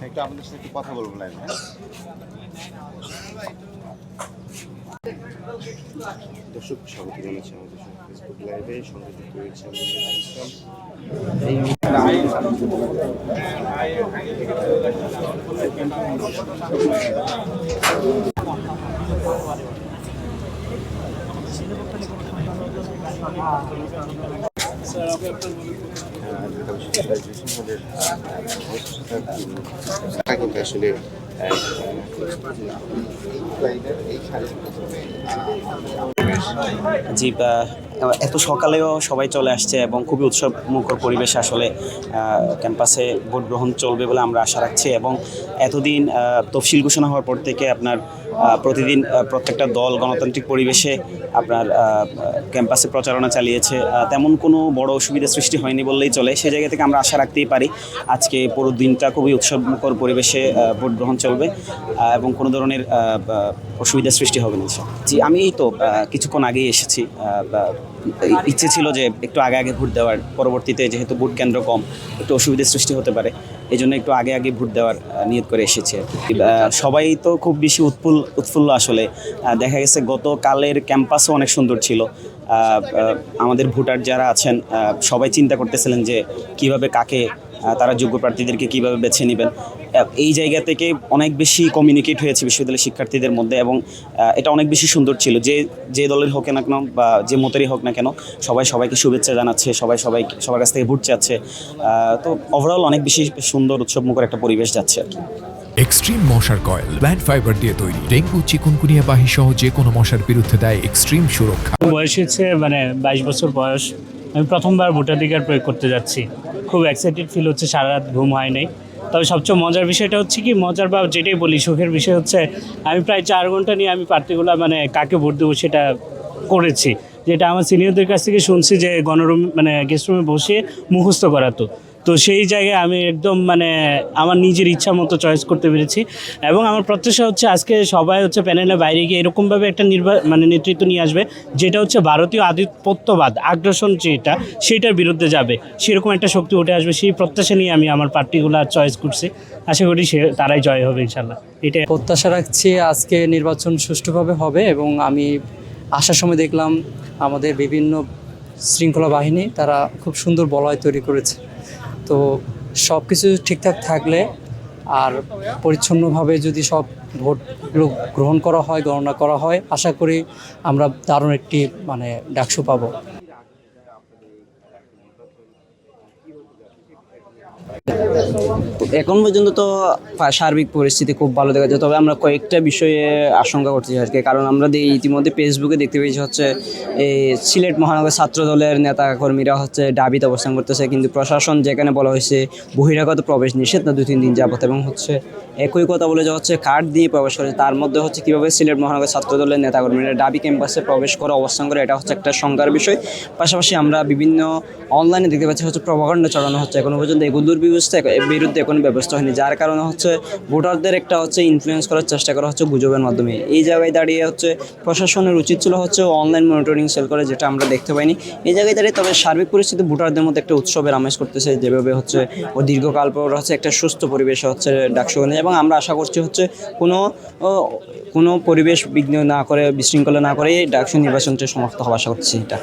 একটু আপনাদের সাথে একটু কথা বলবো লাইভ। দর্শক স্বাগত জানাচ্ছি আমাদের ফেসবুক লাইভে সংযুক্ত রয়েছে আসলে জি, এত সকালেও সবাই চলে আসছে এবং খুবই উৎসব মুখর পরিবেশ আসলে ক্যাম্পাসে ভোট গ্রহণ চলবে বলে আমরা আশা রাখছি। এবং এতদিন তফসিল ঘোষণা হওয়ার পর থেকে আপনার প্রতিদিন প্রত্যেকটা দল গণতান্ত্রিক পরিবেশে আপনার ক্যাম্পাসে প্রচারণা চালিয়েছে, তেমন কোনো বড় অসুবিধা সৃষ্টি হয়নি বললেই চলে। সেই জায়গা থেকে আমরা আশা রাখতেই পারি আজকে পুরো দিনটা খুবই উৎসবমুখর পরিবেশে ভোট গ্রহণ চলবে এবং কোনো ধরনের অসুবিধা সৃষ্টি হবে না। জি, আমি এই তো কিছুক্ষণ আগেই এসেছি। ইচ্ছে ছিল যে একটু আগে আগে ভোট দেওয়ার, পরবর্তীতে যেহেতু ভোট কেন্দ্র কম একটু অসুবিধার সৃষ্টি হতে পারে, এই জন্য একটু আগে আগে ভোট দেওয়ার নিয়ত করে এসেছি আর কি। সবাই তো খুব বেশি উৎফুল্ল আসলে। দেখা গেছে গতকালের ক্যাম্পাসও অনেক সুন্দর ছিল। আমাদের ভোটার যারা আছেন সবাই চিন্তা করতেছিলেন যে কিভাবে কাকে তারা যোগ্য প্রার্থীদেরকে কীভাবে বেছে নেবেন। এই জায়গা থেকে অনেক বেশি কমিউনিকেট হয়েছে বিশ্ববিদ্যালয়ের শিক্ষার্থীদের মধ্যে এবং এটা অনেক বেশি সুন্দর ছিল। যে দলের হোক না কেন বা যে মতেরই হোক না কেন সবাইকে শুভেচ্ছা জানাচ্ছে, সবার কাছ থেকে ভোট চাচ্ছে। তো ওভারঅল অনেক বেশি সুন্দর উৎসবমুখর একটা পরিবেশ যাচ্ছে আর কি। এক্সট্রিম মশার কয়েল প্ল্যান্ট ফাইবার দিয়ে তৈরি, ডেঙ্গু চিকুনগুনিয়া বাহি সহ যে কোনো মশার বিরুদ্ধে দেয় এক্সট্রিম সুরক্ষা। বয়স হচ্ছে 22 বছর বয়স। আমি প্রথমবার ভোটাধিকার প্রয়োগ করতে যাচ্ছি। খুব এক্সাইটেড ফিল হচ্ছে, সারা রাত ঘুম হয় নাই। তবে সবচেয়ে মজার বিষয়টা হচ্ছে কি, মজার বা যেটাই বলি সুখের বিষয় হচ্ছে আমি প্রায় 4 ঘন্টা নিয়ে আমি প্রার্থীগুলো কাকে ভোট দেবো সেটা করেছি, যেটা আমার সিনিয়রদের কাছ থেকে শুনছি যে গণরুম গেস্ট রুমে বসে মুখস্থ করাতো। তো সেই জায়গায় আমি একদম আমার নিজের ইচ্ছা মতো চয়েস করতে পেরেছি। এবং আমার প্রত্যাশা হচ্ছে আজকে সবাই প্যানেলের বাইরে গিয়ে এরকমভাবে একটা নেতৃত্ব নিয়ে আসবে যেটা হচ্ছে ভারতীয় আধিপত্যবাদ আগ্রাসন সেটার বিরুদ্ধে যাবে, সেরকম একটা শক্তি উঠে আসবে। সেই প্রত্যাশা নিয়ে আমি আমার পার্টিগুলো চয়েস করছি। আশা করি তারাই জয় হবে ইনশাল্লাহ। এটাই প্রত্যাশা রাখছি আজকে নির্বাচন সুষ্ঠুভাবে হবে। এবং আমি আসার সময় দেখলাম আমাদের বিভিন্ন শৃঙ্খলা বাহিনী তারা খুব সুন্দর বলয় তৈরি করেছে। তো সব কিছু ঠিকঠাক থাকলে আর পরিচ্ছন্নভাবে যদি সব ভোটগুলো গ্রহণ করা হয়, গণনা করা হয়, আশা করি আমরা দারুণ একটি ডাকসু পাবো। এখন পর্যন্ত তো সার্বিক পরিস্থিতি খুব ভালো দেখা যায়, তবে আমরা কয়েকটা বিষয়ে আশঙ্কা করতেছি আজকে। কারণ আমরা ইতিমধ্যে ফেসবুকে দেখতে পেয়েছি এই সিলেট মহানগর ছাত্র দলের নেতাকর্মীরা দাবিতে অবস্থান করতেছে, কিন্তু প্রশাসন যেখানে বলা হয়েছে বহিরাগত প্রবেশ নিষেধ না 2-3 দিন যাবত, এবং একই কথা বলে যে কার্ড দিয়ে প্রবেশ করে। তার মধ্যে কীভাবে সিলেট মহানগর ছাত্র দলের নেতাকর্মীরা দাবি ক্যাম্পাসে প্রবেশ করে অবস্থান করে, এটা একটা শঙ্কার বিষয়। পাশাপাশি আমরা বিভিন্ন অনলাইনে দেখতে পাচ্ছি প্রভাকাণ্ড চড়ানো হচ্ছে। এখনো পর্যন্ত এগুলোর বিরুদ্ধে কোনো ব্যবস্থা হয়নি, যার কারণে ভোটারদের একটা ইনফ্লুয়েন্স করার চেষ্টা করা গুজবের মাধ্যমে। এই জায়গায় দাঁড়িয়ে প্রশাসনের উচিত ছিল অনলাইন মনিটরিং সেল করে, যেটা আমরা দেখতে পাইনি এই জায়গায় দাঁড়িয়ে। তবে সার্বিক পরিস্থিতি ভোটারদের মধ্যে একটা উৎসবের আমেজ করতেছে, যেভাবে ও দীর্ঘকাল পর একটা সুস্থ পরিবেশে ডাকসু। এবং আমরা আশা করছি কোনো পরিবেশ বিঘ্ন না করে, বিশৃঙ্খলা না করে ডাকসু নির্বাচনটা সমাপ্ত হওয়া আশা করছি এটা।